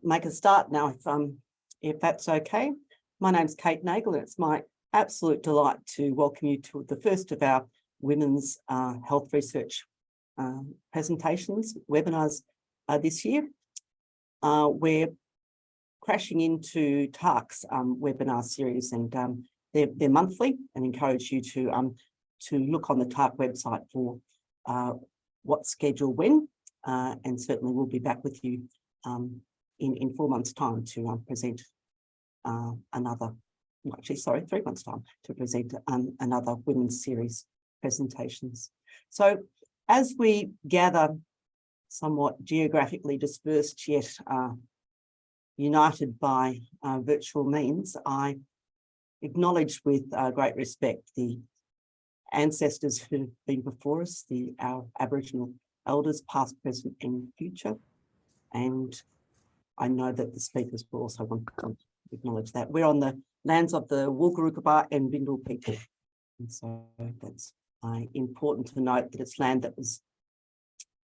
make a start now, if that's okay. My name's Cate Nagel, and it's my absolute delight to welcome you to the first of our women's health research presentations, webinars this year. We're crashing into TAAHC's webinar series, and they're monthly, and encourage you to look on the TAAHC website for what's scheduled when, and certainly we'll be back with you in 4 months' time to present another, actually, sorry, 3 months' time to present another women's series presentations. So as we gather somewhat geographically dispersed yet united by virtual means, I acknowledge with great respect the ancestors who've been before us, our Aboriginal elders, past, present and future. And I know that the speakers will also want to acknowledge that. We're on the lands of the Wulgurukaba and Bindal people. And so that's important to note that it's land that was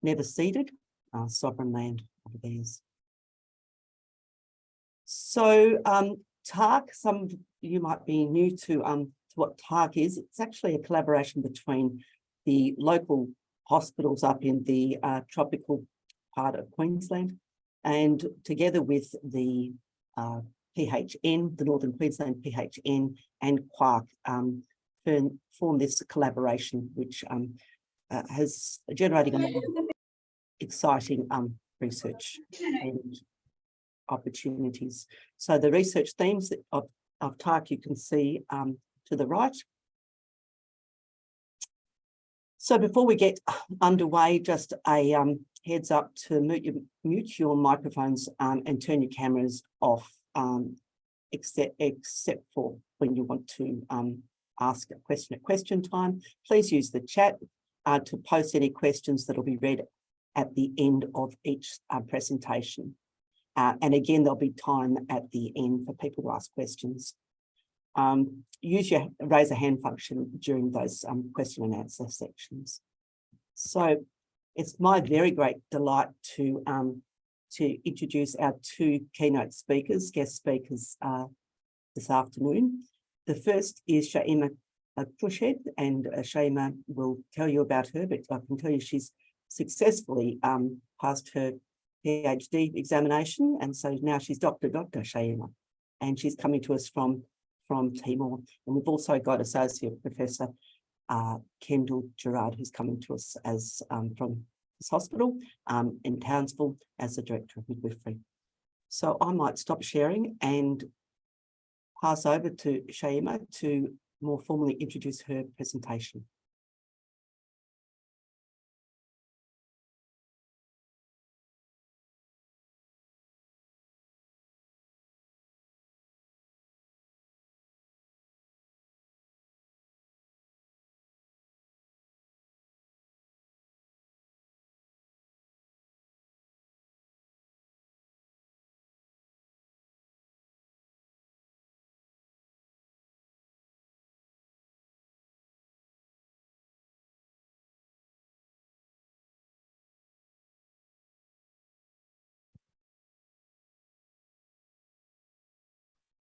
never ceded, sovereign land of theirs. So TAAHC, some of you might be new to what TAAHC is. It's actually a collaboration between the local hospitals up in the tropical part of Queensland, and together with the PHN, the Northern Queensland PHN, and QARC, form this collaboration, which has generated a lot of exciting research and opportunities. So the research themes of TAAHC you can see to the right. So before we get underway, just a heads up to mute your microphones and turn your cameras off, except for when you want to ask a question at question time. Please use the chat to post any questions that will be read at the end of each presentation. And again, there'll be time at the end for people to ask questions. Use your raise a hand function during those question and answer sections. So it's my very great delight to introduce our two keynote speakers, guest speakers this afternoon. The first is Shayema and Shayema will tell you about her, but I can tell you she's successfully passed her PhD examination, and so now she's Dr. Shayema, and she's coming to us from Timor. And we've also got Associate Professor Kendall Gerard, who's coming to us as from this hospital in Townsville as the Director of Midwifery. So I might stop sharing and pass over to Shayema to more formally introduce her presentation.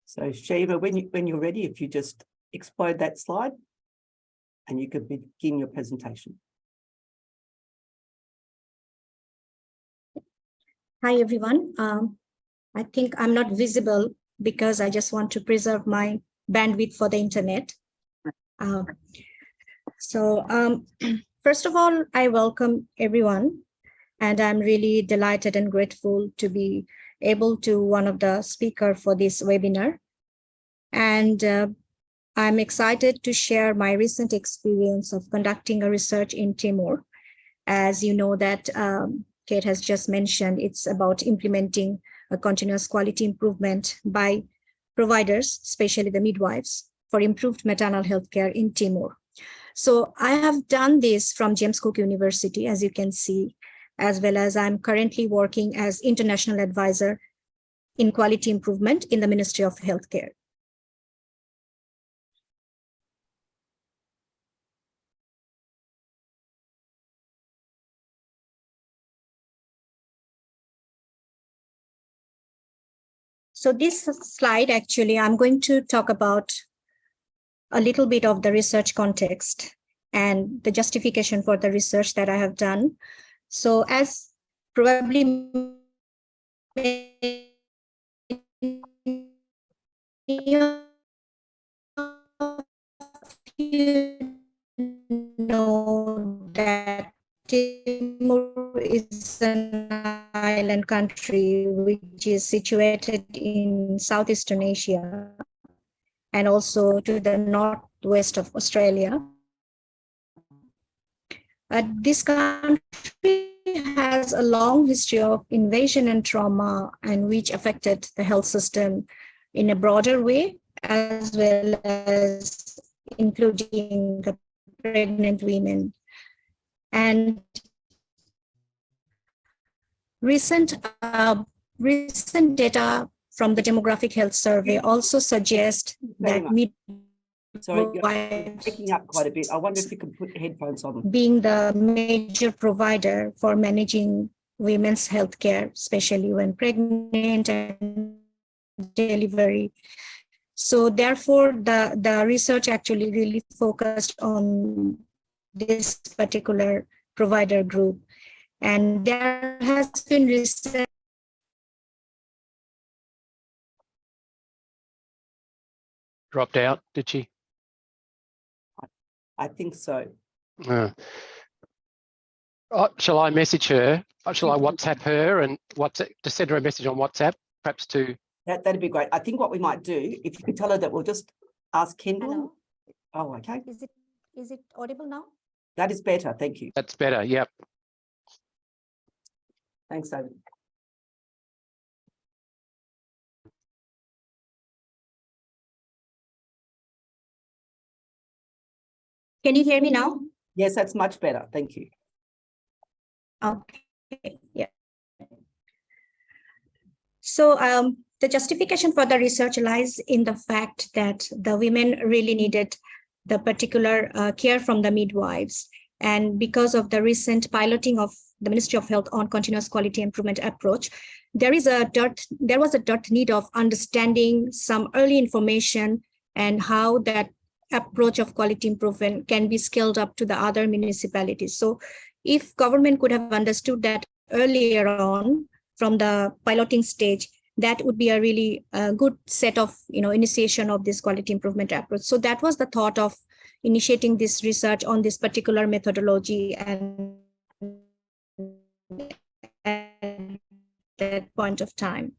So Shayema, when you're ready, if you just explode that slide and you could begin your presentation. Hi, everyone. I think I'm not visible because I just want to preserve my bandwidth for the internet. First of all, I welcome everyone, and I'm really delighted and grateful to be able to one of the speaker for this webinar. And I'm excited to share my recent experience of conducting a research in Timor. As you know that Cate has just mentioned, it's about implementing a continuous quality improvement by providers, especially the midwives, for improved maternal health care in Timor. So I have done this from James Cook University, as you can see, as well as I'm currently working as international advisor in quality improvement in the Ministry of Healthcare. So this slide, actually, I'm going to talk about a little bit of the research context and the justification for the research that I have done. So as probably you know that Timor is an island country which is situated in Southeastern Asia and also to the northwest of Australia. This country has a long history of invasion and trauma, and which affected the health system in a broader way, as well as including the pregnant women. And recent data from the Demographic Health Survey also suggest that Sorry, you're picking up quite a bit. I wonder if you can put headphones on. Being the major provider for managing women's health care, especially when pregnant and delivery. So therefore, the research actually really focused on this particular provider group. And there has been research. Dropped out, did she? I think so. Shall I message her? Shall I WhatsApp her and just send her a message on WhatsApp, perhaps to... That'd be great. I think what we might do, if you could tell her that we'll just ask Kendall. Hello? Oh, okay. Is it audible now? That is better. Thank you. That's better, yep. Thanks, David. Can you hear me now? Yes, that's much better. Thank you. Okay, yeah. So the justification for the research lies in the fact that the women really needed the particular care from the midwives. And because of the recent piloting of the Ministry of Health on continuous quality improvement approach, there was a direct need of understanding some early information and how that approach of quality improvement can be scaled up to the other municipalities. So if government could have understood that earlier on from the piloting stage, that would be a really good set of initiation of this quality improvement approach. So that was the thought of initiating this research on this particular methodology and at that point of time.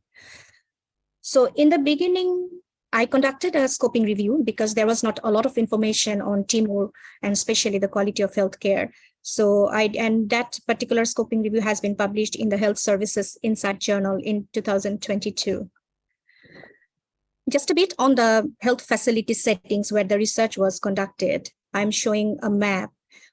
So in the beginning, I conducted a scoping review because there was not a lot of information on Timor and especially the quality of healthcare. So that particular scoping review has been published in the Health Services Insight Journal in 2022. Just a bit on the health facility settings where the research was conducted. I'm showing a map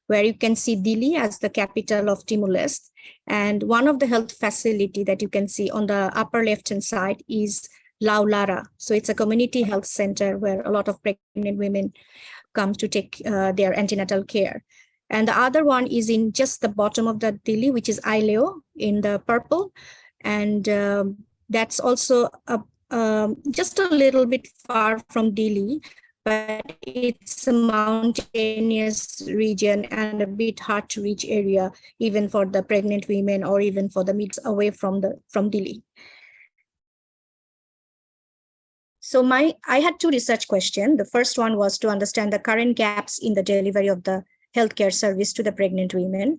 where you can see Dili as the capital of Timor-Leste. And one of the health facility that you can see on the upper left-hand side is Laulara. So it's a community health center where a lot of pregnant women come to take their antenatal care. And the other one is in just the bottom of the Dili, which is Aileo in the purple. And that's also just a little bit far from Dili, but it's a mountainous region and a bit hard to reach area, even for the pregnant women or even for the maids away from Dili. So I had two research questions. The first one was to understand the current gaps in the delivery of the healthcare service to the pregnant women.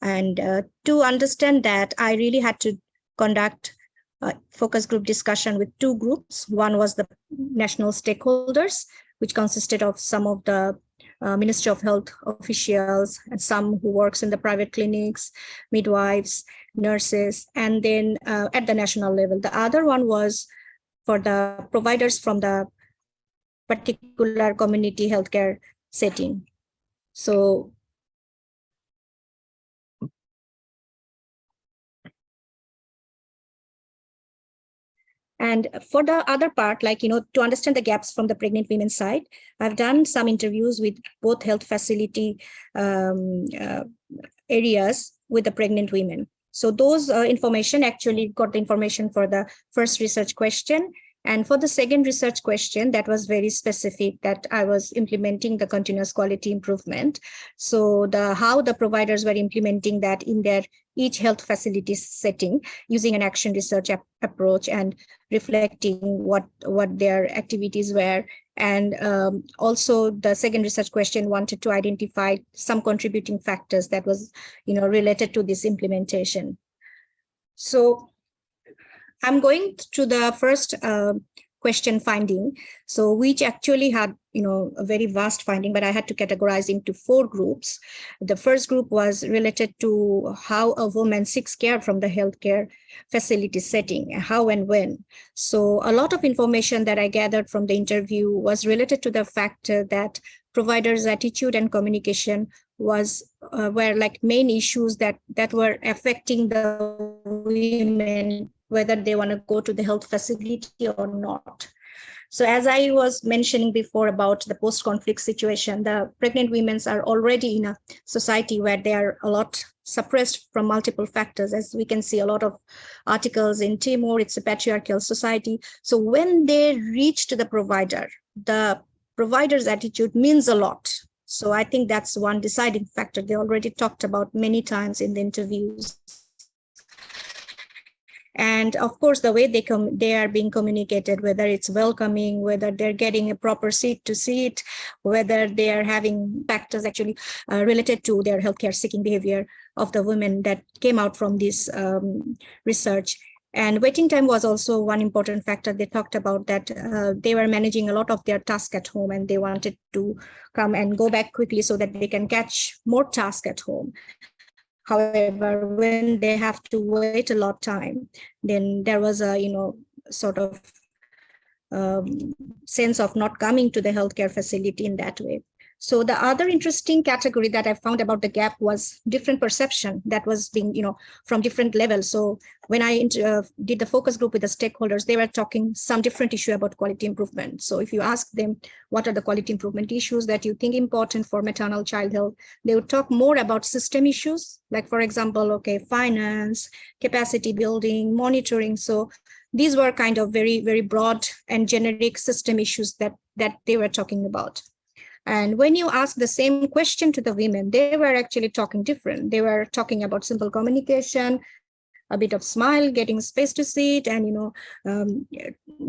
And to understand that, I really had to conduct a focus group discussion with two groups. One was the national stakeholders, which consisted of some of the Ministry of Health officials and some who works in the private clinics, midwives, nurses, and then at the national level. The other one was for the providers from the particular community healthcare setting. So and for the other part, to understand the gaps from the pregnant women's side, I've done some interviews with both health facility areas with the pregnant women. So those information actually got the information for the first research question. And for the second research question, that was very specific, that I was implementing the continuous quality improvement. So how the providers were implementing that in their each health facility setting using an action research approach and reflecting what their activities were. And also the second research question wanted to identify some contributing factors that was related to this implementation. So I'm going to the first question finding, so which actually had a very vast finding, but I had to categorize into 4 groups. The first group was related to how a woman seeks care from the healthcare facility setting, how and when. So a lot of information that I gathered from the interview was related to the fact that providers' attitude and communication were like main issues that were affecting the women, whether they want to go to the health facility or not. So as I was mentioning before about the post-conflict situation, the pregnant women are already in a society where they are a lot suppressed from multiple factors. As we can see a lot of articles in Timor, it's a patriarchal society. So when they reach to the provider's attitude means a lot. So I think that's one deciding factor they already talked about many times in the interviews. And of course, the way they are being communicated, whether it's welcoming, whether they're getting a proper seat to seat, whether they are having factors actually related to their healthcare seeking behavior of the women that came out from this research. And waiting time was also one important factor. They talked about that they were managing a lot of their tasks at home and they wanted to come and go back quickly so that they can catch more tasks at home. However, when they have to wait a lot of time, then there was a, sort of sense of not coming to the healthcare facility in that way. So the other interesting category that I found about the gap was different perception that was being, from different levels. So when I did the focus group with the stakeholders, they were talking some different issue about quality improvement. So if you ask them, what are the quality improvement issues that you think important for maternal child health, they would talk more about system issues, like, for example, finance, capacity building, monitoring. So these were kind of very, very broad and generic system issues that they were talking about. And when you ask the same question to the women, they were actually talking different. They were talking about simple communication, a bit of smile, getting space to sit, and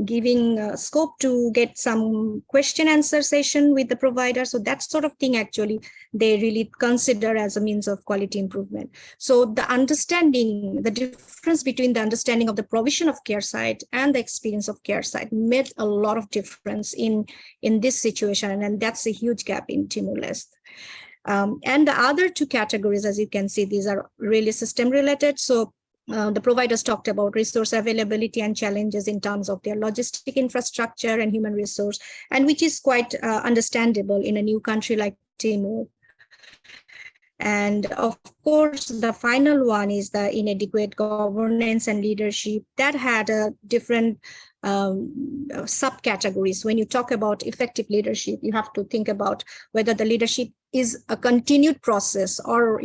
giving scope to get some question answer session with the provider. So that sort of thing actually they really consider as a means of quality improvement. So the understanding, the difference between the understanding of the provision of care side and the experience of care side made a lot of difference in this situation, and that's a huge gap in Timor-Leste. And the other 2 categories, as you can see, these are really system related. So the providers talked about resource availability and challenges in terms of their logistic infrastructure and human resource, and which is quite understandable in a new country like Timor. And of course, the final one is the inadequate governance and leadership that had a different subcategories. When you talk about effective leadership, you have to think about whether the leadership is a continued process or,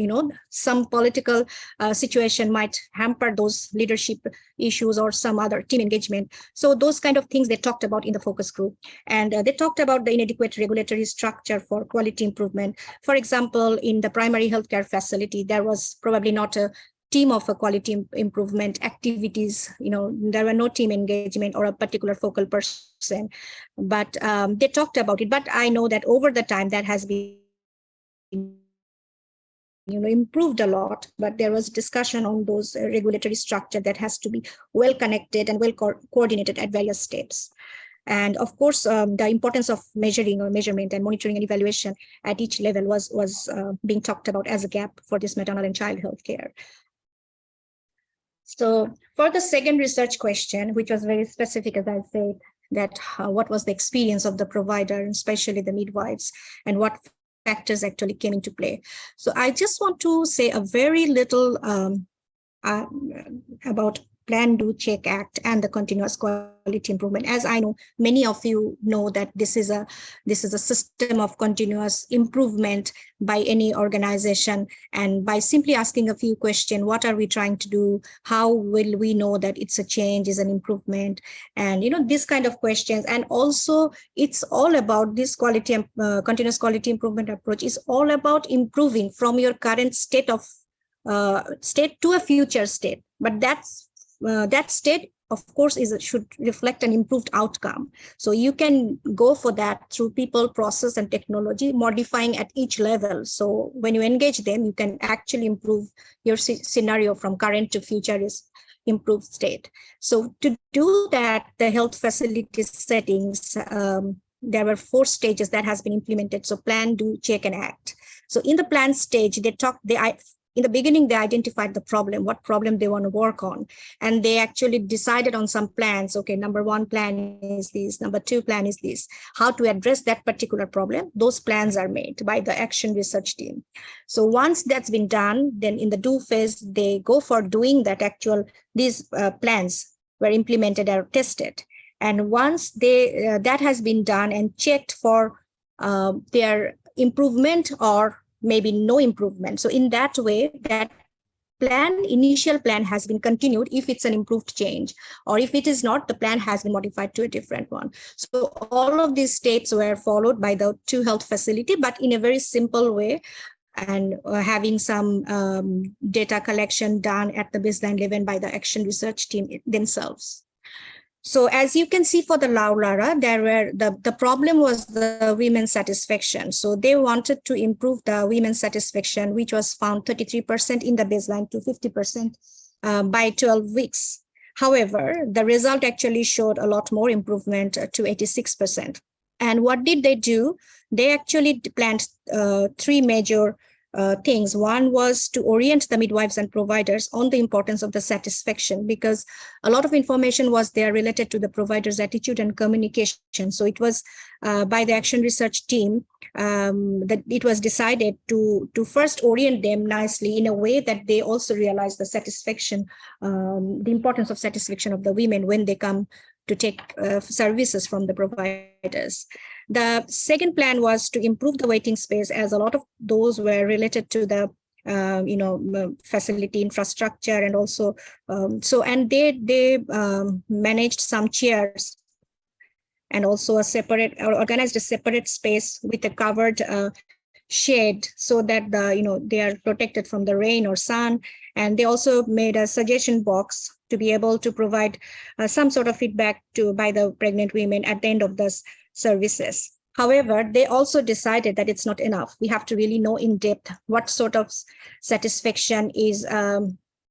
some political situation might hamper those leadership issues or some other team engagement. So those kind of things they talked about in the focus group. And they talked about the inadequate regulatory structure for quality improvement. For example, in the primary healthcare facility, there was probably not a team of a quality improvement activities, there were no team engagement or a particular focal person, but they talked about it. But I know that over the time that has been improved a lot, but there was discussion on those regulatory structure that has to be well connected and well coordinated at various steps. And of course, the importance of measurement and monitoring and evaluation at each level was being talked about as a gap for this maternal and child health care. So for the second research question, which was very specific, as I said, that what was the experience of the provider, especially the midwives, and what factors actually came into play. So I just want to say a very little about Plan, Do, Check, Act, and the continuous quality improvement. As I know, many of you know that this is a system of continuous improvement by any organization. And by simply asking a few questions, what are we trying to do? How will we know that it's a change, is an improvement? And this kind of questions. And also, it's all about this quality, continuous quality improvement approach is all about improving from your current state of state to a future state. But that state, of course, should reflect an improved outcome. So you can go for that through people, process, and technology, modifying at each level. So when you engage them, you can actually improve your scenario from current to future is improved state. So to do that, the health facility settings, there were 4 stages that has been implemented. So plan, do, check, and act. So in the plan stage, in the beginning, they identified the problem, what problem they want to work on. And they actually decided on some plans. Okay, number 1 plan is this, number 2 plan is this. How to address that particular problem, those plans are made by the action research team. So once that's been done, then in the do phase, they go for doing that these plans were implemented or tested. And once that has been done and checked for their improvement or maybe no improvement. So in that way, that initial plan has been continued if it's an improved change, or if it is not, the plan has been modified to a different one. So all of these steps were followed by the 2 health facility, but in a very simple way, and having some data collection done at the baseline level by the action research team themselves. So as you can see for the Laulara, the problem was the women's satisfaction. So they wanted to improve the women's satisfaction, which was found 33% in the baseline to 50% by 12 weeks. However, the result actually showed a lot more improvement to 86%. And what did they do? They actually planned 3 major things. One was to orient the midwives and providers on the importance of the satisfaction, because a lot of information was there related to the provider's attitude and communication. So it was by the action research team that it was decided to first orient them nicely in a way that they also realize the satisfaction, the importance of satisfaction of the women when they come to take services from the providers. The second plan was to improve the waiting space, as a lot of those were related to the facility infrastructure, and also and they managed some chairs, and also organized a separate space with a covered shade, so that they are protected from the rain or sun. And they also made a suggestion box to be able to provide some sort of feedback by the pregnant women at the end of the services. However, they also decided that it's not enough. We have to really know in depth what sort of satisfaction is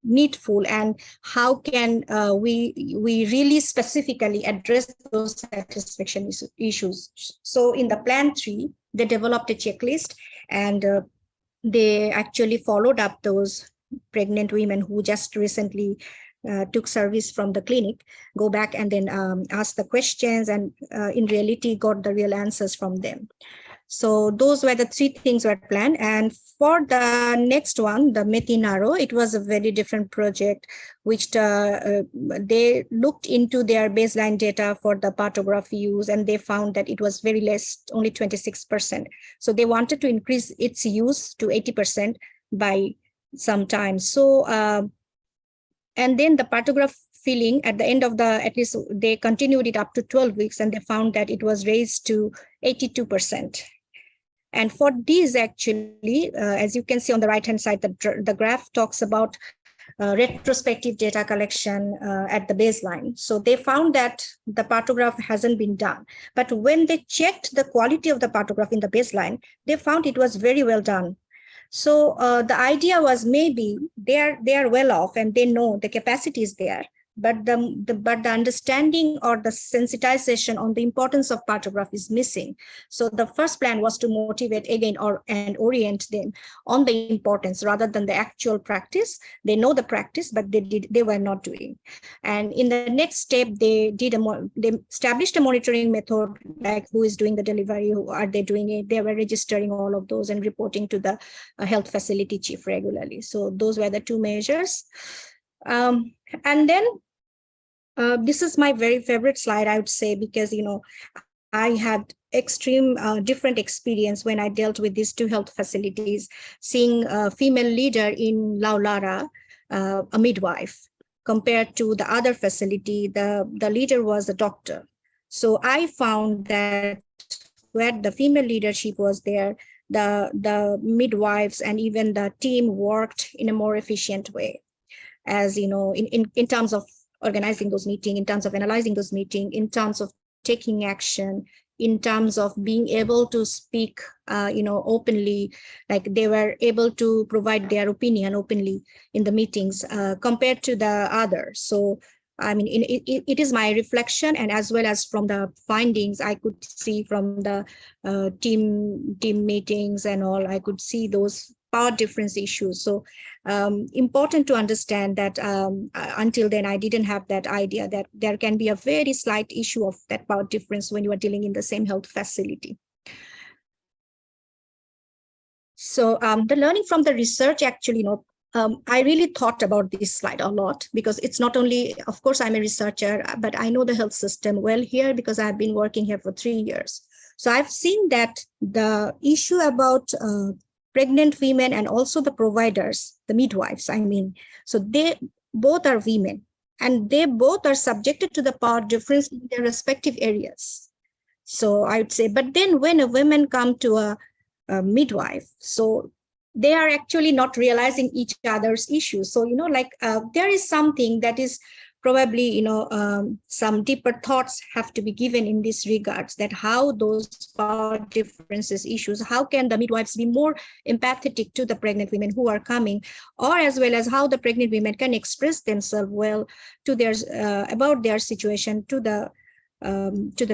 needful, and how can we really specifically address those satisfaction issues. So in the plan 3, they developed a checklist, and they actually followed up those pregnant women who just recently took service from the clinic, go back and then ask the questions, and in reality got the real answers from them. So those were the 3 things were planned. And for the next one, the Metinaro, it was a very different project, which they looked into their baseline data for the partograph use, and they found that it was very less, only 26%. So they wanted to increase its use to 80% by some time. So, and then the partograph filling at the end of at least they continued it up to 12 weeks, and they found that it was raised to 82%. And for these, actually, as you can see on the right-hand side, the graph talks about retrospective data collection at the baseline. So they found that the partograph hasn't been done. But when they checked the quality of the partograph in the baseline, they found it was very well done. So the idea was maybe they are well off and they know the capacity is there, but the understanding or the sensitization on the importance of partograph is missing. So the first plan was to motivate again and orient them on the importance rather than the actual practice. They know the practice, but they were not doing. And in the next step, they established a monitoring method, like who is doing the delivery, who are they doing it. They were registering all of those and reporting to the health facility chief regularly. So those were the 2 measures. And then this is my very favorite slide, I would say, because, I had extreme different experience when I dealt with these two health facilities, seeing a female leader in Laulara, a midwife, compared to the other facility, the leader was a doctor. So I found that where the female leadership was there, the midwives and even the team worked in a more efficient way, as in terms of organizing those meetings, in terms of analyzing those meetings, in terms of taking action, in terms of being able to speak, openly, like they were able to provide their opinion openly in the meetings compared to the others. So, I mean, it is my reflection, and as well as from the findings I could see from the team meetings and all, I could see those power difference issues. So important to understand that until then, I didn't have that idea that there can be a very slight issue of that power difference when you are dealing in the same health facility. So the learning from the research, actually, I really thought about this slide a lot, because it's not only, of course, I'm a researcher, but I know the health system well here because I've been working here for 3 years. So I've seen that the issue about pregnant women and also the providers, the midwives, I mean, so they both are women and they both are subjected to the power difference in their respective areas. So I would say, but then when a woman come to a midwife, so they are actually not realizing each other's issues. So, there is something that is probably, some deeper thoughts have to be given in this regards, that how those power differences issues, how can the midwives be more empathetic to the pregnant women who are coming, or as well as how the pregnant women can express themselves well to their about their situation to the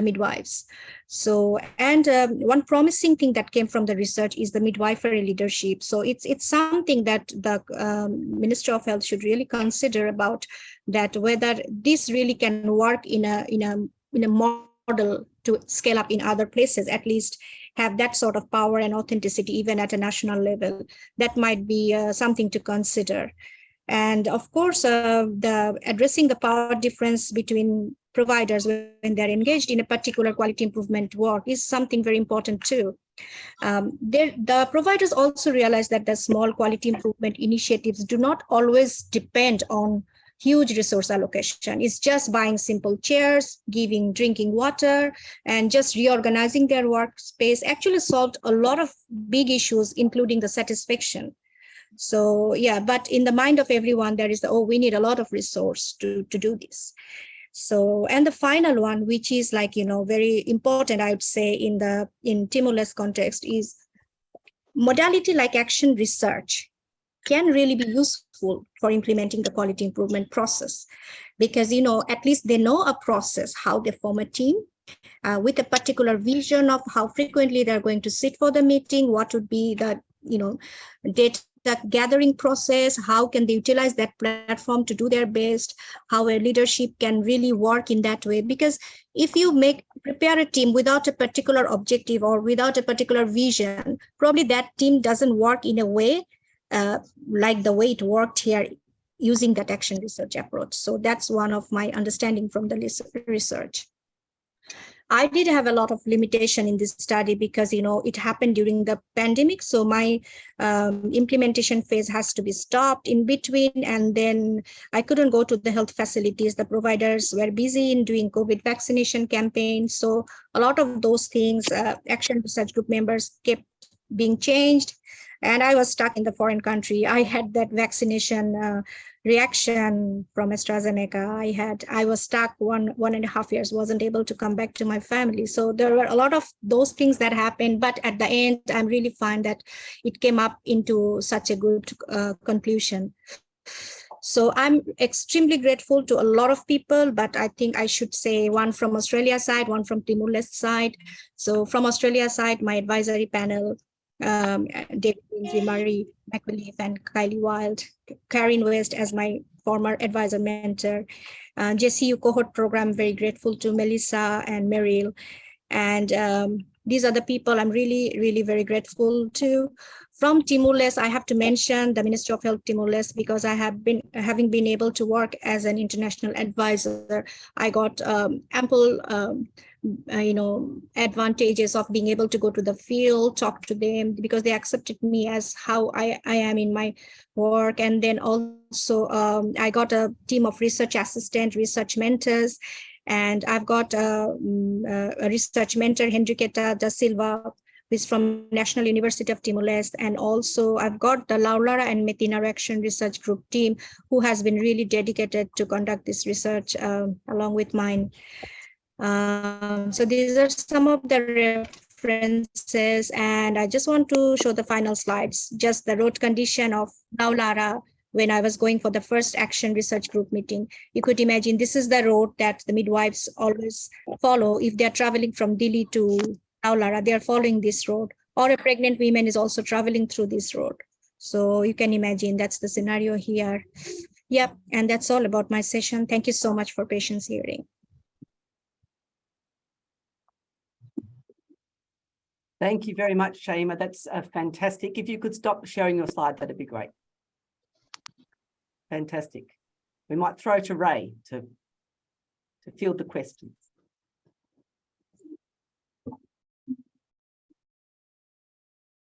midwives. So, and one promising thing that came from the research is the midwifery leadership. So it's something that the Minister of Health should really consider about, that whether this really can work in a model to scale up in other places, at least have that sort of power and authenticity even at a national level. That might be something to consider. And of course, the addressing the power difference between providers when they're engaged in a particular quality improvement work is something very important too. The providers also realize that the small quality improvement initiatives do not always depend on huge resource allocation. It's just buying simple chairs, giving drinking water, and just reorganizing their workspace actually solved a lot of big issues, including the satisfaction. So yeah, but in the mind of everyone, there is we need a lot of resource to do this. So, and the final one, which is very important, I would say, in Timor-Leste context, is modality like action research can really be useful for implementing the quality improvement process, because at least they know a process, how they form a team with a particular vision of how frequently they're going to sit for the meeting, what would be the data gathering process, how can they utilize that platform to do their best, how a leadership can really work in that way. Because if you prepare a team without a particular objective or without a particular vision, probably that team doesn't work in a way like the way it worked here using that action research approach. So that's one of my understanding from the research. I did have a lot of limitation in this study because, it happened during the pandemic. So my implementation phase has to be stopped in between. And then I couldn't go to the health facilities. The providers were busy in doing COVID vaccination campaigns. So a lot of those things, action research group members kept being changed. And I was stuck in the foreign country. I had that vaccination reaction from AstraZeneca. I was stuck 1.5 years, wasn't able to come back to my family. So there were a lot of those things that happened. But at the end, I'm really fine that it came up into such a good conclusion. So I'm extremely grateful to a lot of people, but I think I should say one from Australia side, one from Timor-Leste side. So from Australia side, my advisory panel, David Lindsay, Murray McAleef, and Kylie Wild, Karen West as my former advisor mentor, JCU cohort program, very grateful to Melissa and Meryl. And these are the people I'm really, really very grateful to From Timor-Leste, I have to mention the Ministry of Health Timor-Leste, because I have been having been able to work as an international advisor. I got ample advantages of being able to go to the field, talk to them, because they accepted me as how I am in my work. And then also I got a team of research assistant, research mentors, and I've got a research mentor, Henriqueta da Silva, who is from National University of Timor-Leste. And also I've got the Laulara and Metina Action Research Group team, who has been really dedicated to conduct this research along with mine. So these are some of the references, and I just want to show the final slides, just the road condition of Laulara when I was going for the first action research group meeting. You could imagine this is the road that the midwives always follow. If they're traveling from Dili to Laulara, they're following this road, or a pregnant woman is also traveling through this road. So you can imagine that's the scenario here. Yep, and that's all about my session. Thank you so much for patience hearing. Thank you very much, Shayema. That's fantastic. If you could stop sharing your slide, that'd be great. Fantastic. We might throw to Ray to field the questions.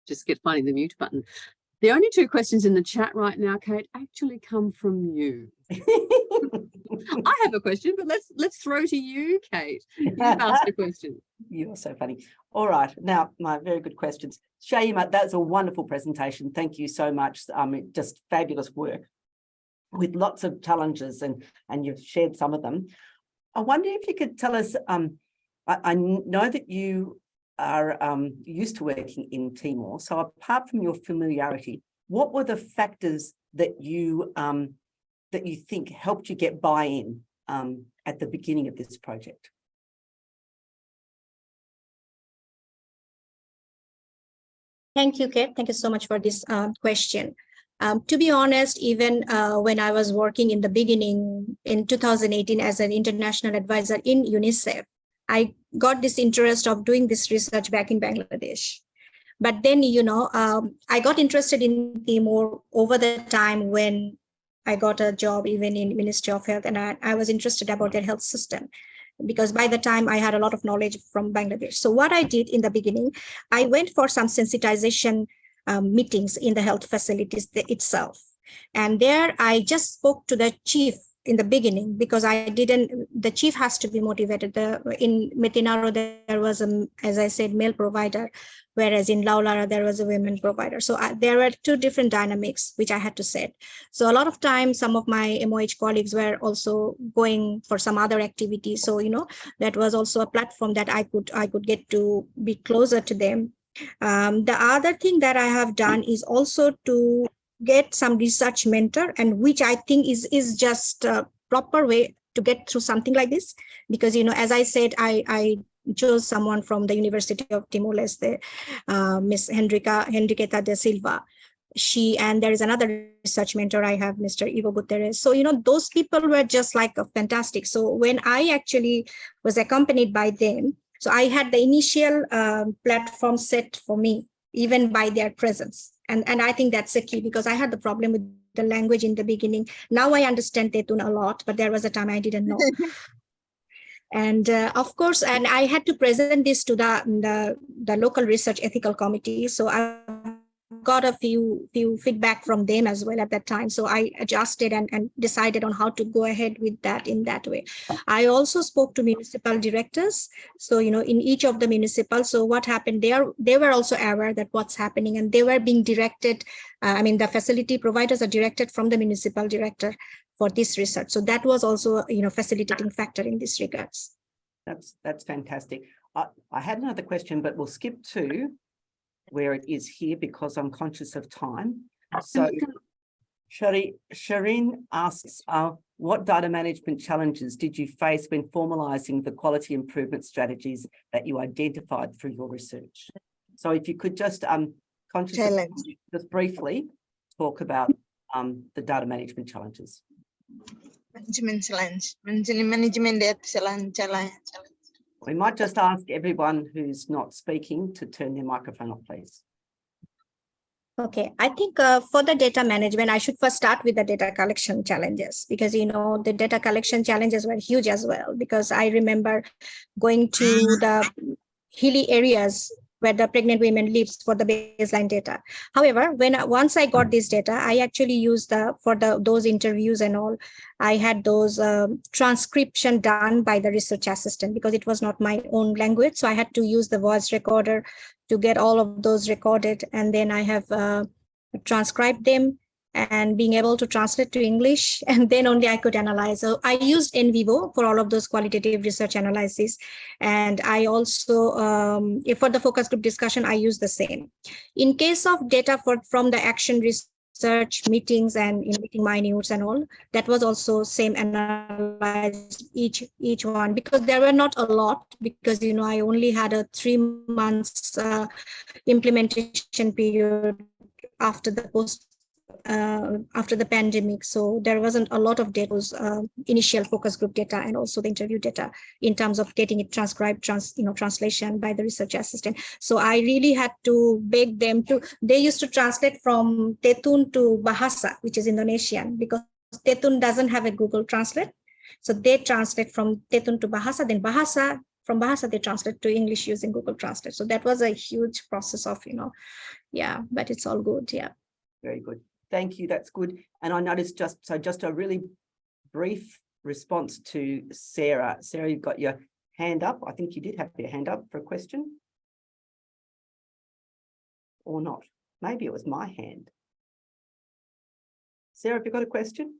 Just get finding the mute button. The only two questions in the chat right now, Cate, actually come from you. I have a question, but let's throw to you, Cate. You've asked a question. You're so funny. All right, now my very good questions. Shayema, that's a wonderful presentation. Thank you so much. Just fabulous work with lots of challenges, and you've shared some of them. I wonder if you could tell us, I know that you are used to working in Timor. So apart from your familiarity, what were the factors that you think helped you get buy-in at the beginning of this project? Thank you, Cate. Thank you so much for this question. To be honest, even when I was working in the beginning in 2018 as an international advisor in UNICEF, I got this interest of doing this research back in Bangladesh. But then, I got interested in Timor over the time when I got a job even in Ministry of Health, and I was interested about their health system, because by the time I had a lot of knowledge from Bangladesh. So what I did in the beginning, I went for some sensitization meetings in the health facilities itself. And there I just spoke to the chief in the beginning, because the chief has to be motivated. In Metinaro, there was, as I said, male provider, whereas in Laulara, there was a women provider. So there were two different dynamics, which I had to set. So a lot of times, some of my MOH colleagues were also going for some other activities. So, that was also a platform that I could get to be closer to them. The other thing that I have done is also to get some research mentor, and which I think is just a proper way to get through something like this, because as I said, I chose someone from the University of Timor-Leste, Miss Henriqueta da Silva. And there is another research mentor I have, Mr. Ivo Guterres. So those people were just like fantastic. So when I actually was accompanied by them, so I had the initial platform set for me, even by their presence. And I think that's a key, because I had the problem with the language in the beginning. Now I understand Tetun a lot, but there was a time I didn't know. And of course, and I had to present this to the local research ethical committee. So I got a few feedback from them as well at that time. So I adjusted and decided on how to go ahead with that in that way. I also spoke to municipal directors. So, in each of the municipal, so what happened there, they were also aware that what's happening, and they were being directed. The facility providers are directed from the municipal director for this research. So that was also, facilitating factor in this regards. That's fantastic. I had another question, but we'll skip to where it is here because I'm conscious of time. So Shireen asks, what data management challenges did you face when formalizing the quality improvement strategies that you identified through your research? So if you could just just briefly talk about the data management challenges. Management challenge. Management challenge. We might just ask everyone who's not speaking to turn their microphone off, please. Okay, I think for the data management, I should first start with the data collection challenges, because the data collection challenges were huge as well, because I remember going to the hilly areas where the pregnant women lives for the baseline data. However, once I got this data, I actually used those interviews and all, I had those transcription done by the research assistant, because it was not my own language. So I had to use the voice recorder to get all of those recorded. And then I have transcribed them and being able to translate to English, and then only I could analyze. So I used NVivo for all of those qualitative research analysis. And I also, for the focus group discussion, I use the same. In case of data from the action research meetings and in meeting minutes and all, that was also same, analyzed each one, because there were not a lot, because I only had a 3 months implementation period after the pandemic. So there wasn't a lot of data, initial focus group data and also the interview data in terms of getting it transcribed, translation by the research assistant. So I really had to beg them they used to translate from Tetun to Bahasa, which is Indonesian, because Tetun doesn't have a Google Translate. So they translate from Tetun to Bahasa, then from Bahasa they translate to English using Google Translate. So that was a huge process of, yeah, but it's all good. Yeah. Very good. Thank you. That's good. And I noticed just a really brief response to Sarah. Sarah, you've got your hand up. I think you did have your hand up for a question. Or not. Maybe it was my hand. Sarah, have you got a question?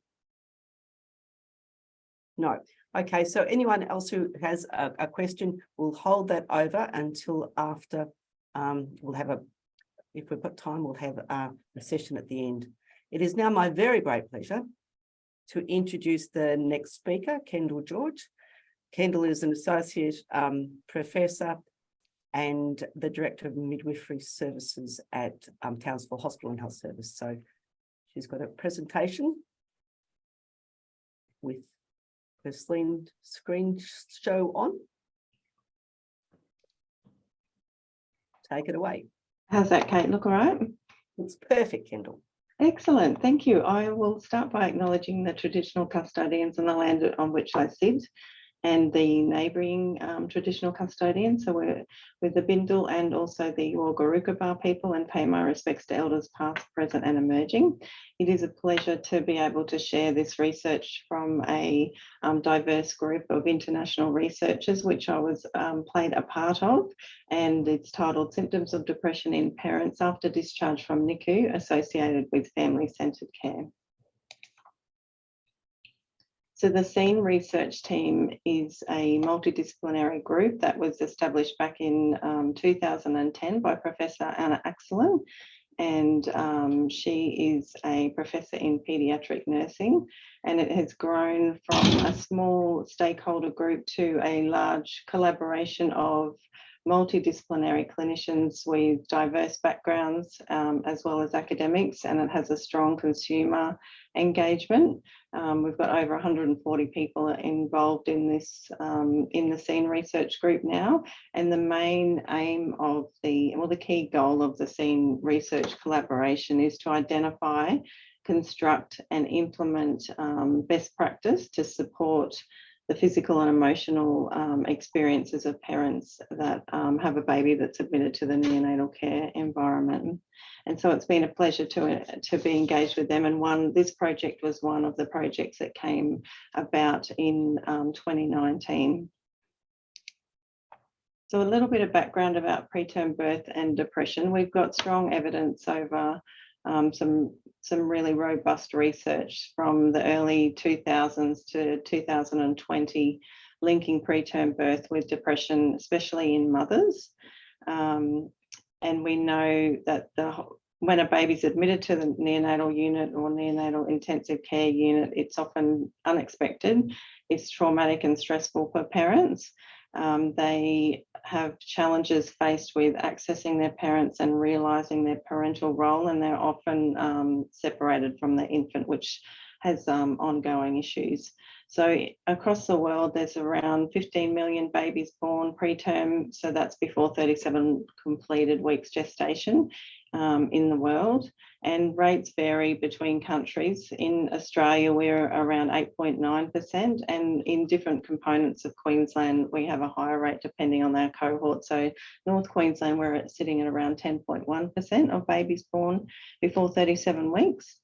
No. Okay, so anyone else who has a question, we'll hold that over until after. If we've got time, we'll have a session at the end. It is now my very great pleasure to introduce the next speaker, Kendall George. Kendall is an associate professor and the director of midwifery services at Townsville Hospital and Health Service. So she's got a presentation with her screen show on. Take it away. How's that, Kate? Look all right? It's perfect, Kendall. Excellent, thank you. I will start by acknowledging the traditional custodians on the land on which I sit and the neighbouring traditional custodians. So we're with the Bindal and also the Walgarukabar people, and pay my respects to elders past, present and emerging. It is a pleasure to be able to share this research from a diverse group of international researchers, which I was played a part of, and it's titled Symptoms of Depression in Parents After Discharge from NICU Associated with Family-Centred Care. So the SCENE research team is a multidisciplinary group that was established back in 2010 by Professor Anna Axelen, and she is a professor in paediatric nursing, and it has grown from a small stakeholder group to a large collaboration of multidisciplinary clinicians with diverse backgrounds, as well as academics, and it has a strong consumer engagement. We've got over 140 people involved in this, in the SCENE research group now, and the main aim of the key goal of the SCENE research collaboration is to identify, construct and implement best practice to support the physical and emotional experiences of parents that have a baby that's admitted to the neonatal care environment. And so it's been a pleasure to be engaged with them. And this project was one of the projects that came about in 2019. So a little bit of background about preterm birth and depression. We've got strong evidence over some really robust research from the early 2000s to 2020 linking preterm birth with depression, especially in mothers. And we know that when a baby's admitted to the neonatal unit or neonatal intensive care unit, it's often unexpected. It's traumatic and stressful for parents. They have challenges faced with accessing their parents and realising their parental role, and they're often separated from the infant, which has ongoing issues. So across the world, there's around 15 million babies born preterm, so that's before 37 completed weeks gestation. in the world, and rates vary between countries. In Australia, we're around 8.9%, and in different components of Queensland, we have a higher rate depending on our cohort. So North Queensland, we're sitting at around 10.1% of babies born before 37 weeks.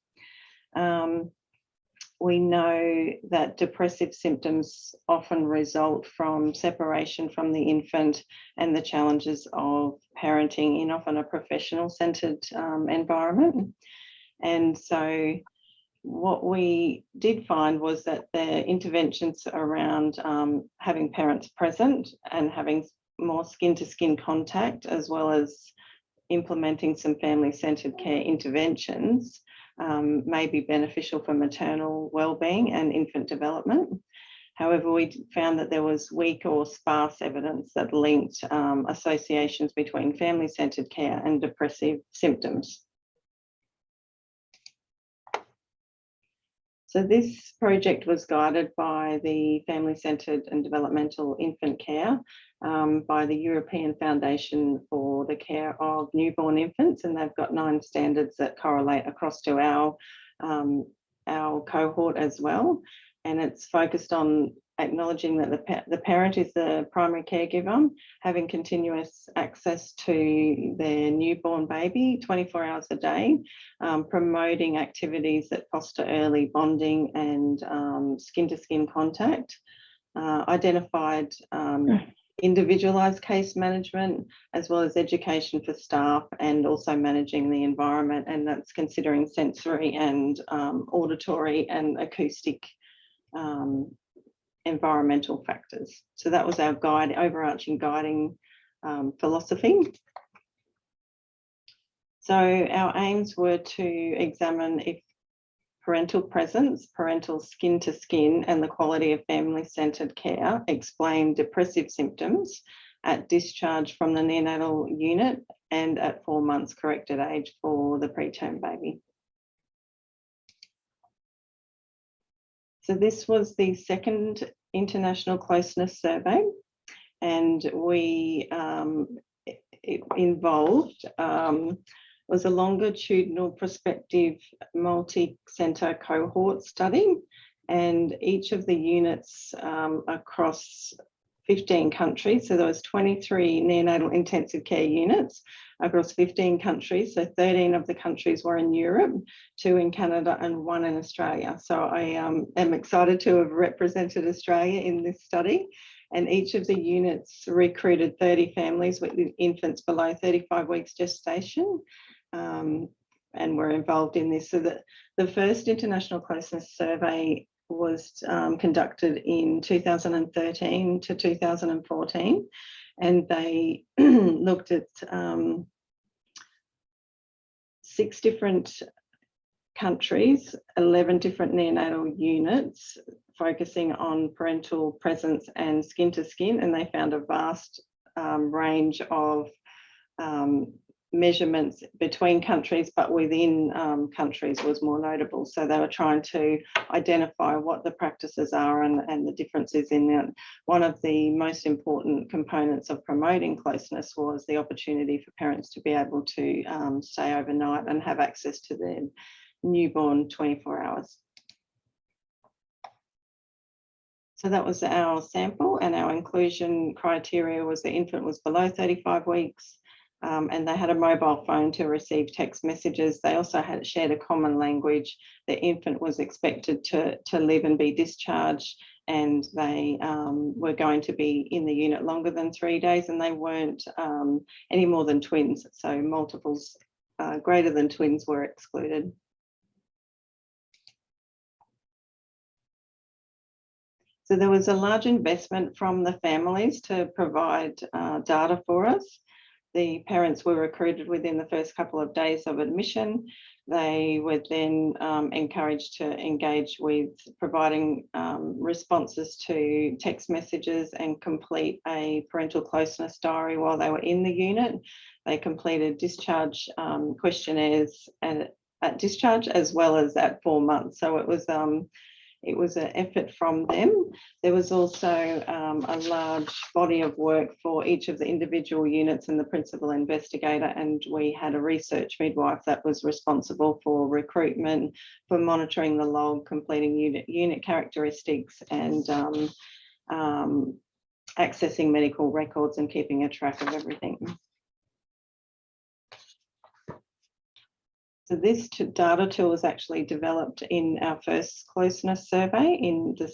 We know that depressive symptoms often result from separation from the infant and the challenges of parenting in often a professional-centred environment. And so what we did find was that the interventions around having parents present and having more skin-to-skin contact, as well as implementing some family-centred care interventions, may be beneficial for maternal wellbeing and infant development. However, we found that there was weak or sparse evidence that linked associations between family-centred care and depressive symptoms. So this project was guided by the Family-Centred and Developmental Infant Care by the European Foundation for the Care of Newborn Infants, and they've got 9 standards that correlate across to our cohort as well. And it's focused on acknowledging that the parent is the primary caregiver, having continuous access to their newborn baby 24 hours a day, promoting activities that foster early bonding and skin-to-skin contact, identified individualised case management, as well as education for staff, and also managing the environment, and that's considering sensory and auditory and acoustic environmental factors. So that was our overarching guiding philosophy. So our aims were to examine if parental presence, parental skin-to-skin, and the quality of family-centred care explain depressive symptoms at discharge from the neonatal unit and at 4 months corrected age for the preterm baby. So this was the second International Closeness Survey, and it involved was a longitudinal prospective multi-centre cohort study, and each of the units across 15 countries. So there was 23 neonatal intensive care units across 15 countries. So 13 of the countries were in Europe, 2 in Canada and 1 in Australia. So I am excited to have represented Australia in this study. And each of the units recruited 30 families with infants below 35 weeks gestation, and were involved in this. So the first International Closeness Survey was conducted in 2013 to 2014, and they looked at 6 different countries, 11 different neonatal units, focusing on parental presence and skin-to-skin, and they found a vast range of measurements between countries, but within countries was more notable. So they were trying to identify what the practices are and the differences in that. One of the most important components of promoting closeness was the opportunity for parents to be able to stay overnight and have access to their newborn 24 hours. So that was our sample, and our inclusion criteria was the infant was below 35 weeks, and they had a mobile phone to receive text messages. They also had shared a common language. The infant was expected to live and be discharged, and they were going to be in the unit longer than 3 days, and they weren't any more than twins. So multiples greater than twins were excluded. So there was a large investment from the families to provide data for us. The parents were recruited within the first couple of days of admission. They were then encouraged to engage with providing responses to text messages and complete a parental closeness diary while they were in the unit. They completed discharge questionnaires at discharge as well as at 4 months. So it was it was an effort from them. There was also a large body of work for each of the individual units and the principal investigator, and we had a research midwife that was responsible for recruitment, for monitoring the log, completing unit characteristics, and accessing medical records and keeping a track of everything. So this data tool was actually developed in our first closeness survey, in the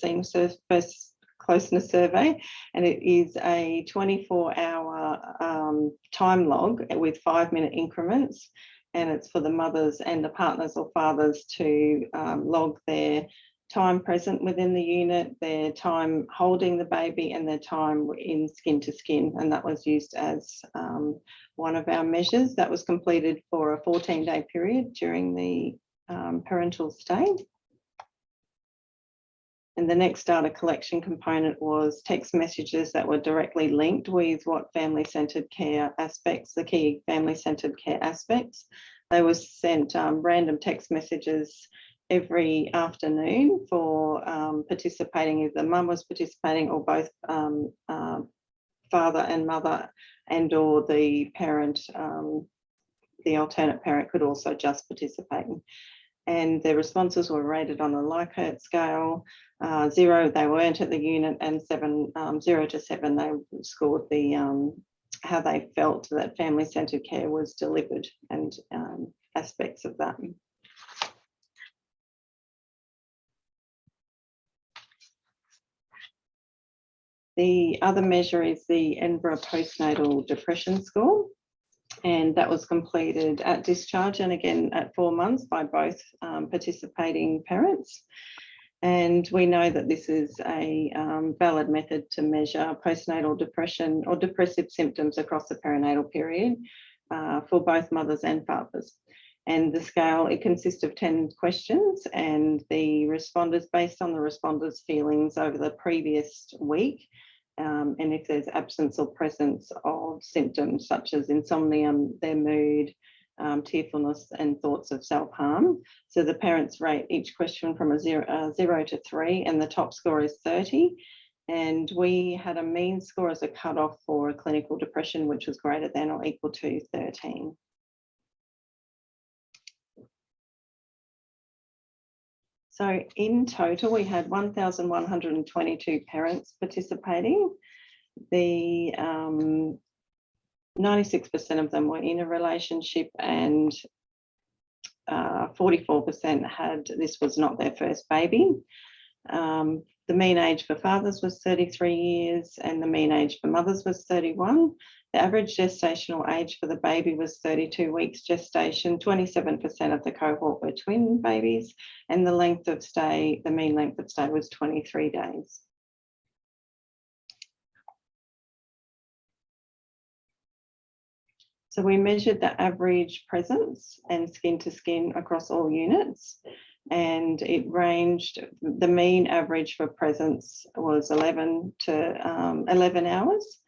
first closeness survey, and it is a 24-hour time log with 5-minute increments, and it's for the mothers and the partners or fathers to log their time present within the unit, their time holding the baby, and their time in skin to skin, and that was used as one of our measures. That was completed for a 14-day period during the parental stay. And the next data collection component was text messages that were directly linked with what family-centred care aspects, the key family-centred care aspects. They were sent random text messages every afternoon for participating, if the mum was participating, or both father and mother, and or the parent, the alternate parent could also just participate. And their responses were rated on a Likert scale. 0, they weren't at the unit, and 0 to 7, they scored the how they felt that family-centred care was delivered, and aspects of that. The other measure is the Edinburgh Postnatal Depression Score, and that was completed at discharge and again at 4 months by both participating parents. And we know that this is a valid method to measure postnatal depression or depressive symptoms across the perinatal period for both mothers and fathers. And the scale, it consists of 10 questions, and the responders, based on the responders' feelings over the previous week, and if there's absence or presence of symptoms such as insomnia, their mood, tearfulness, and thoughts of self-harm. So the parents rate each question from a 0 to 3, and the top score is 30. And we had a mean score as a cutoff for a clinical depression, which was greater than or equal to 13. So in total, we had 1,122 parents participating. The 96% of them were in a relationship, and 44% had, this was not their first baby. The mean age for fathers was 33 years, and the mean age for mothers was 31. The average gestational age for the baby was 32 weeks gestation. 27% of the cohort were twin babies, and the length of stay, the mean length of stay was 23 days. So we measured the average presence and skin to skin across all units, and it ranged, the mean average for presence was 11 hours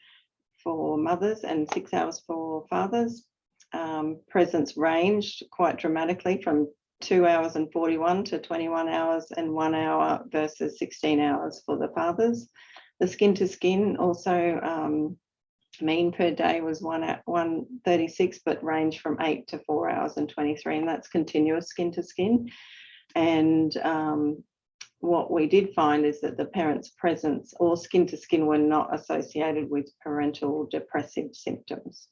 for mothers and 6 hours for fathers. Presence ranged quite dramatically from 2 hours and 41 to 21 hours and 1 hour versus 16 hours for the fathers. The skin to skin also, mean per day was 136, but ranged from 8 to 4 hours and 23, and that's continuous skin to skin. And what we did find is that the parents' presence or skin to skin were not associated with parental depressive symptoms.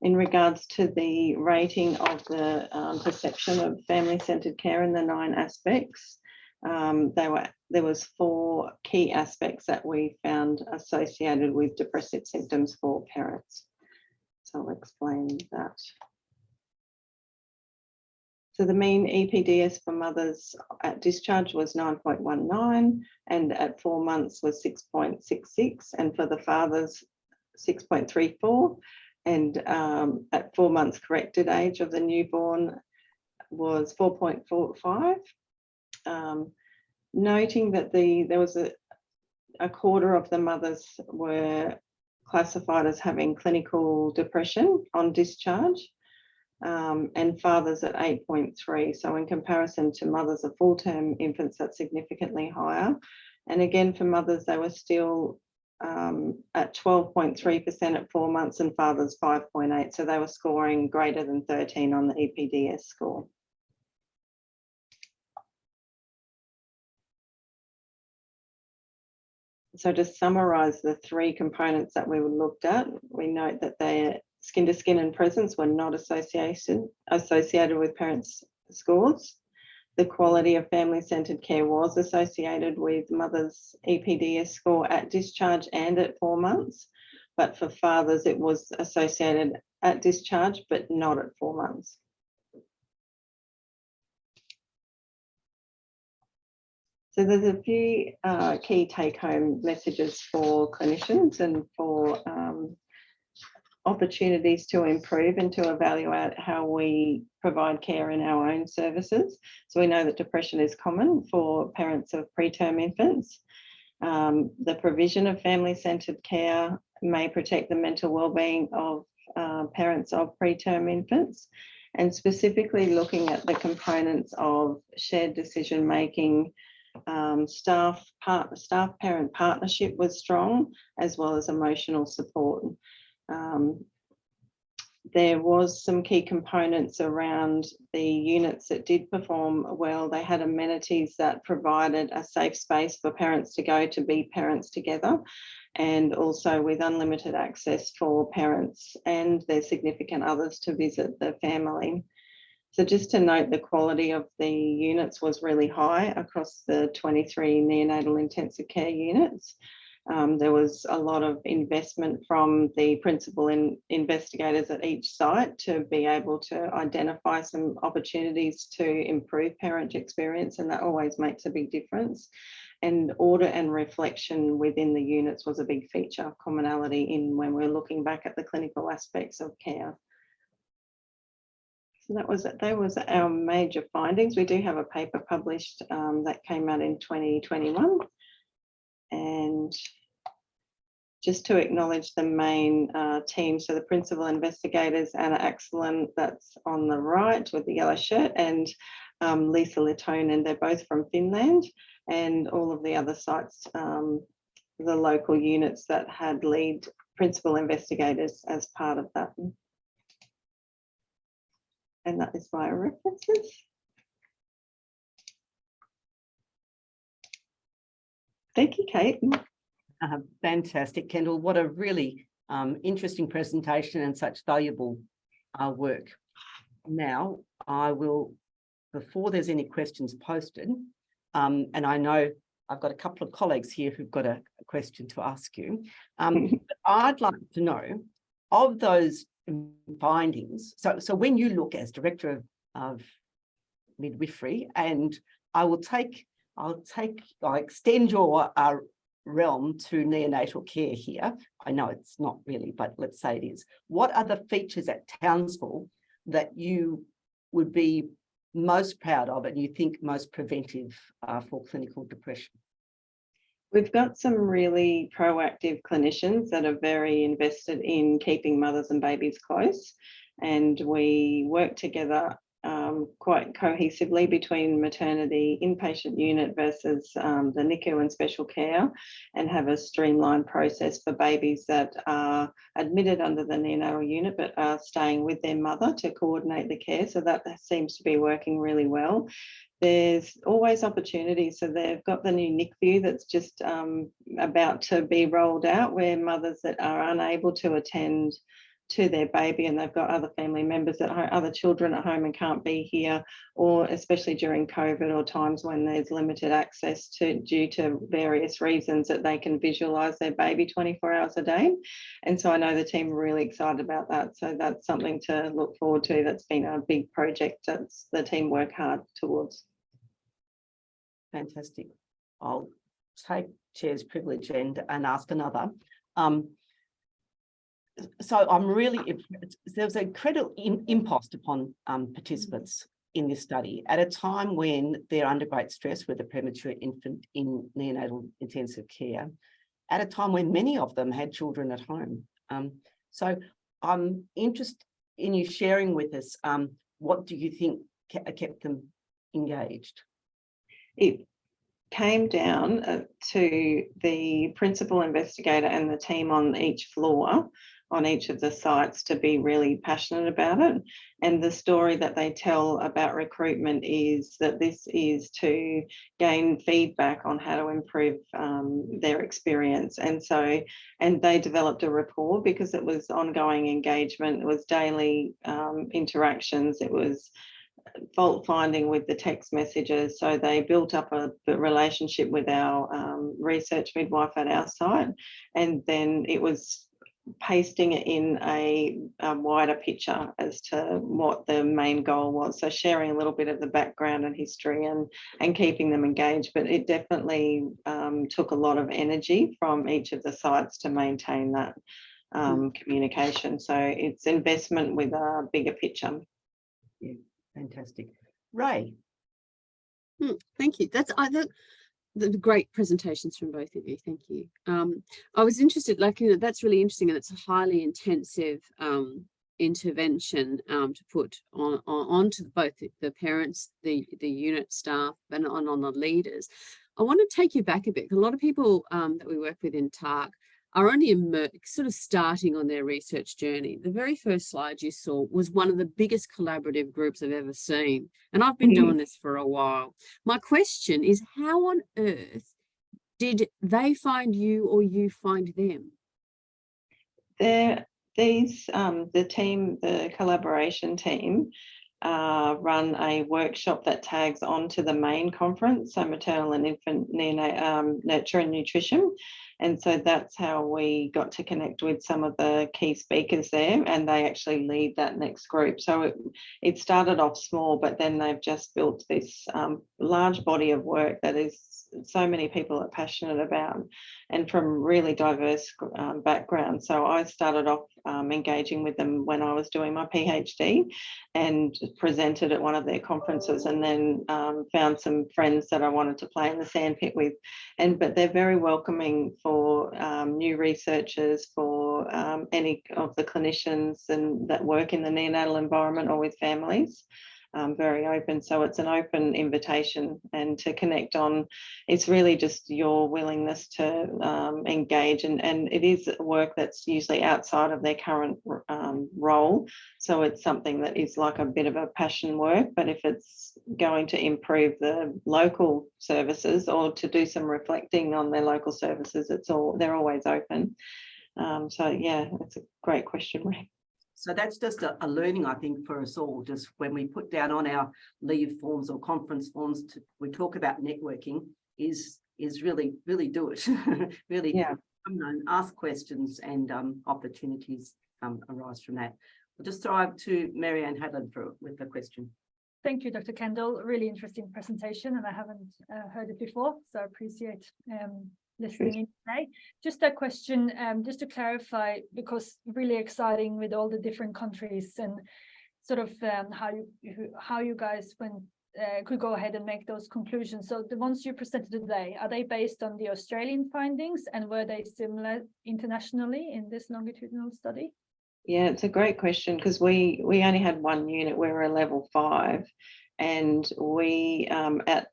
In regards to the rating of the perception of family-centred care in the 9 aspects, there was 4 key aspects that we found associated with depressive symptoms for parents. So I'll explain that. So the mean EPDS for mothers at discharge was 9.19, and at 4 months was 6.66, and for the fathers 6.34, and at 4 months corrected age of the newborn was 4.45. Noting that there was a quarter of the mothers were classified as having clinical depression on discharge. and fathers at 8.3. So in comparison to mothers of full-term infants, that's significantly higher. And again, for mothers, they were still at 12.3% at 4 months and fathers 5.8. So they were scoring greater than 13 on the EPDS score. So to summarise the 3 components that we looked at, we note that their skin-to-skin and presence were not associated with parents' scores. The quality of family-centred care was associated with mother's EPDS score at discharge and at 4 months, but for fathers it was associated at discharge but not at 4 months. So there's a few key take-home messages for clinicians and for opportunities to improve and to evaluate how we provide care in our own services. So we know that depression is common for parents of preterm infants. The provision of family-centred care may protect the mental wellbeing of parents of preterm infants, and specifically looking at the components of shared decision-making, staff-parent partnership was strong, as well as emotional support. There was some key components around the units that did perform well. They had amenities that provided a safe space for parents to go to be parents together, and also with unlimited access for parents and their significant others to visit the family. So just to note, the quality of the units was really high across the 23 neonatal intensive care units. There was a lot of investment from the principal investigators at each site to be able to identify some opportunities to improve parent experience, and that always makes a big difference. And order and reflection within the units was a big feature, commonality in when we're looking back at the clinical aspects of care. So that was our major findings. We do have a paper published that came out in 2021. And just to acknowledge the main team, so the principal investigators, Anna Axelin, that's on the right with the yellow shirt, and Lisa Litonen, they're both from Finland, and all of the other sites, the local units that had lead principal investigators as part of that. And that is via references. Thank you, Cate. Fantastic, Kendall. What a really interesting presentation and such valuable work. Now, I will, before there's any questions posted, and I know I've got a couple of colleagues here who've got a question to ask you, but I'd like to know, of those findings, so when you look as Director of Midwifery, and I'll extend your realm to neonatal care here. I know it's not really, but let's say it is. What are the features at Townsville that you would be most proud of and you think most preventive for clinical depression? We've got some really proactive clinicians that are very invested in keeping mothers and babies close, and we work together quite cohesively between maternity inpatient unit versus the NICU and special care, and have a streamlined process for babies that are admitted under the neonatal unit but are staying with their mother to coordinate the care. So that seems to be working really well. There's always opportunities. So they've got the new NICU that's just about to be rolled out, where mothers that are unable to attend to their baby and they've got other family members at home, other children at home and can't be here, or especially during COVID or times when there's limited access due to various reasons, that they can visualise their baby 24 hours a day. And so I know the team are really excited about that. So that's something to look forward to. That's been a big project that's the team work hard towards. Fantastic. I'll take Chair's privilege and ask another. So I'm really, there's an incredible impost upon participants in this study at a time when they're under great stress with a premature infant in neonatal intensive care, at a time when many of them had children at home. So I'm interested in you sharing with us, what do you think kept them engaged? It came down to the principal investigator and the team on each floor, on each of the sites, to be really passionate about it. And the story that they tell about recruitment is that this is to gain feedback on how to improve their experience. And they developed a rapport because it was ongoing engagement, it was daily interactions, it was fault finding with the text messages. So they built up a relationship with our research midwife at our site, and then it was pasting it in a wider picture as to what the main goal was. So sharing a little bit of the background and history and keeping them engaged. But it definitely took a lot of energy from each of the sites to maintain that communication. So it's investment with a bigger picture. Yeah, fantastic. Ray. Thank you. That's the great presentations from both of you. Thank you. I was interested, that's really interesting, and it's a highly intensive intervention to put onto both the parents, the unit staff, and on the leaders. I want to take you back a bit. A lot of people that we work with in TAAHC are only sort of starting on their research journey. The very first slide you saw was one of the biggest collaborative groups I've ever seen. And I've been doing this for a while. My question is, how on earth did they find you or you find them? The collaboration team run a workshop that tags onto the main conference, so maternal and infant neonate nurture and nutrition. And so that's how we got to connect with some of the key speakers there, and they actually lead that next group. So it started off small, but then they've just built this large body of work that is so many people are passionate about, and from really diverse backgrounds. So I started off engaging with them when I was doing my PhD and presented at one of their conferences, and then found some friends that I wanted to play in the sandpit with. But they're very welcoming for new researchers, for any of the clinicians that work in the neonatal environment or with families. Very open. So it's an open invitation, and to connect on, it's really just your willingness to engage, and it is work that's usually outside of their current role. So it's something that is like a bit of a passion work, but if it's going to improve the local services or to do some reflecting on their local services, they're always open. So yeah, it's a great question, Ray. So that's just a learning, I think, for us all. Just when we put down on our leave forms or conference forms, we talk about networking, is really do it. Really, yeah. Ask questions, and opportunities arise from that. We'll just throw out to Marianne Hadlin with the question. Thank you, Dr. Kendall. Really interesting presentation, and I haven't heard it before, so I appreciate listening in today. Just a question, just to clarify, because really exciting with all the different countries and sort of how you guys could go ahead and make those conclusions. So the ones you presented today, are they based on the Australian findings, and were they similar internationally in this longitudinal study? Yeah, it's a great question, because we only had one unit. We were a level 5, and we at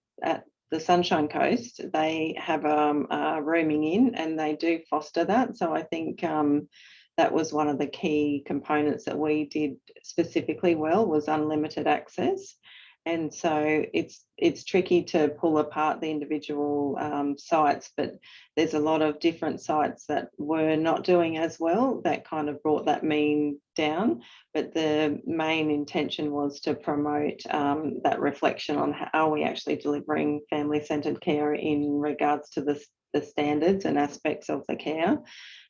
the Sunshine Coast, they have rooming in, and they do foster that. So I think that was one of the key components that we did specifically well, was unlimited access. And so it's tricky to pull apart the individual sites, but there's a lot of different sites that were not doing as well that kind of brought that mean down. But the main intention was to promote that reflection on how are we actually delivering family-centred care in regards to the standards and aspects of the care.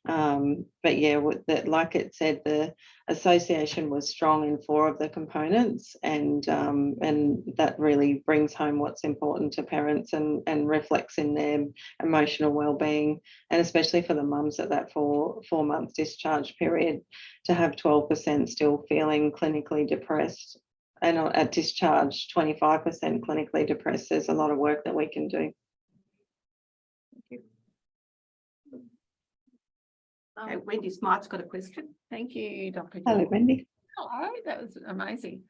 But yeah, like it said, the association was strong in 4 of the components, and that really brings home what's important to parents and reflects in their emotional well-being, and especially for the mums at that 4-month discharge period, to have 12% still feeling clinically depressed, and at discharge 25% clinically depressed. There's a lot of work that we can do. Okay, Wendy Smart's got a question. Thank you, Dr. Hello, Wendy. Hello, that was amazing.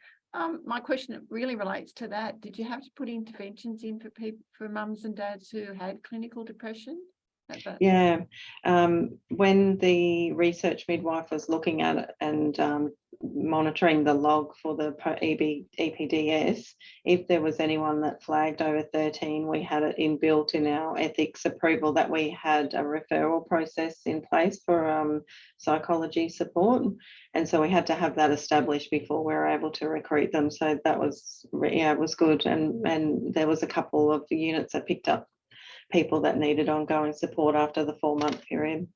My question really relates to that. Did you have to put interventions in for people, for mums and dads who had clinical depression? Yeah, when the research midwife was looking at it and monitoring the log for the EPDS, if there was anyone that flagged over 13, we had it inbuilt in our ethics approval that we had a referral process in place for psychology support. And so we had to have that established before we were able to recruit them. So that was, yeah, it was good. And there was a couple of units that picked up people that needed ongoing support after the 4-month period.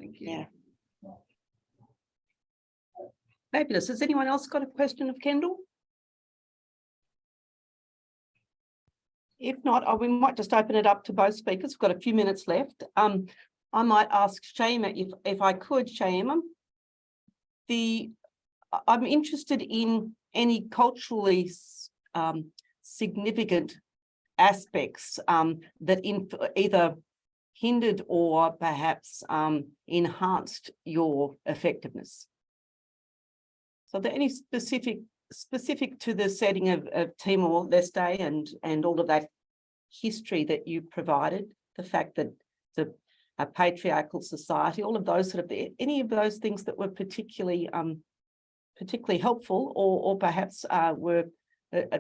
Thank you. Yeah. Fabulous. Has anyone else got a question of Kendall? If not, we might just open it up to both speakers. We've got a few minutes left. I might ask Shayema if I could, Shayema. I'm interested in any culturally significant aspects that either hindered or perhaps enhanced your effectiveness. So are there any specific to the setting of Timor-Leste and all of that history that you provided, the fact that it's a patriarchal society, all of those sort of, any of those things that were particularly helpful or perhaps were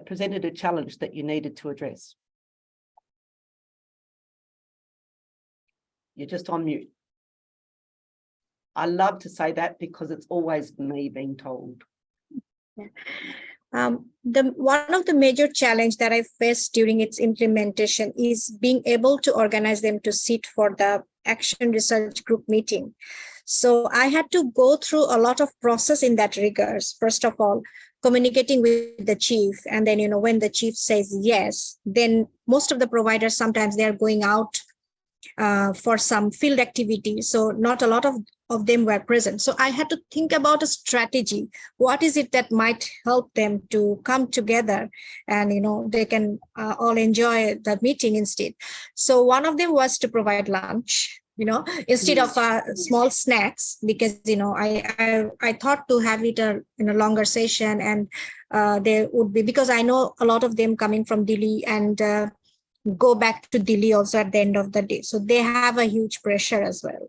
presented a challenge that you needed to address? You're just on mute. I love to say that because it's always me being told. One of the major challenge that I faced during its implementation is being able to organize them to sit for the action research group meeting. So I had to go through a lot of process in that regards. First of all, communicating with the chief, and then, when the chief says yes, then most of the providers, sometimes they are going out for some field activity. So not a lot of them were present. So I had to think about a strategy. What is it that might help them to come together and, they can all enjoy the meeting instead. So one of them was to provide lunch, instead of small snacks, because, I thought to have it in a longer session, and there would be, because I know a lot of them coming from Delhi and go back to Delhi also at the end of the day. So they have a huge pressure as well.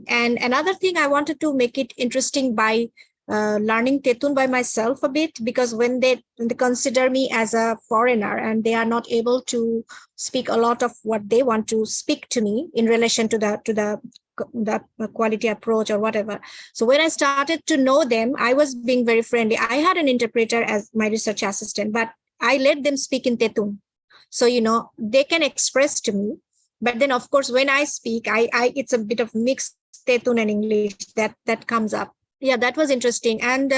And another thing, I wanted to make it interesting by learning Tetun by myself a bit, because when they consider me as a foreigner and they are not able to speak a lot of what they want to speak to me in relation to the quality approach or whatever. So when I started to know them, I was being very friendly. I had an interpreter as my research assistant, but I let them speak in Tetun. So, they can express to me. But then, of course, when I speak, it's a bit of mixed Tetun and English that comes up. Yeah, that was interesting. And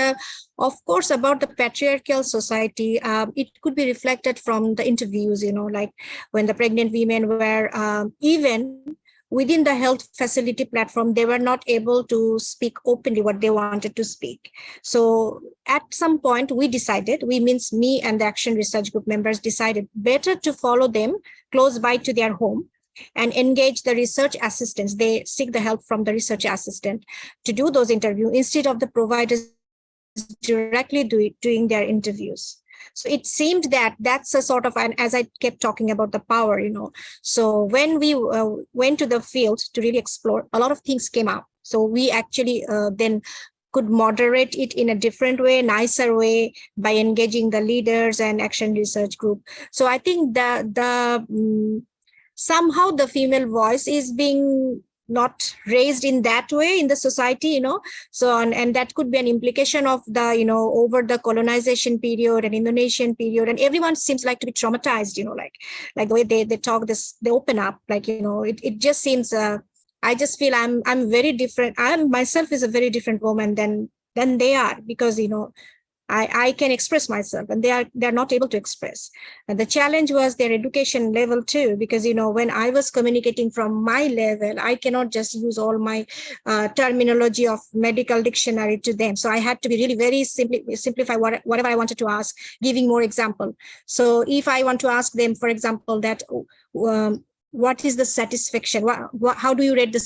of course, about the patriarchal society, it could be reflected from the interviews, like when the pregnant women were even within the health facility platform, they were not able to speak openly what they wanted to speak. So at some point, we means me and the Action Research Group members decided better to follow them close by to their home and engage the research assistants. They seek the help from the research assistant to do those interviews instead of the providers directly doing their interviews. So it seemed that that's a sort of, and as I kept talking about the power, so when we went to the field to really explore, a lot of things came out. So we actually then could moderate it in a different way, nicer way, by engaging the leaders and Action Research Group. So I think that somehow the female voice is being not raised in that way in the society, so and that could be an implication of the over the colonization period and Indonesian period, and everyone seems like to be traumatized, like the way they talk, they open up, like it just seems I just feel I'm very different. I myself is a very different woman than they are, because I can express myself and they're not able to express. And the challenge was their education level too, because when I was communicating from my level, I cannot just use all my terminology of medical dictionary to them. So I had to be really very simplify whatever I wanted to ask, giving more example. So if I want to ask them, for example, that what is the satisfaction? How do you rate the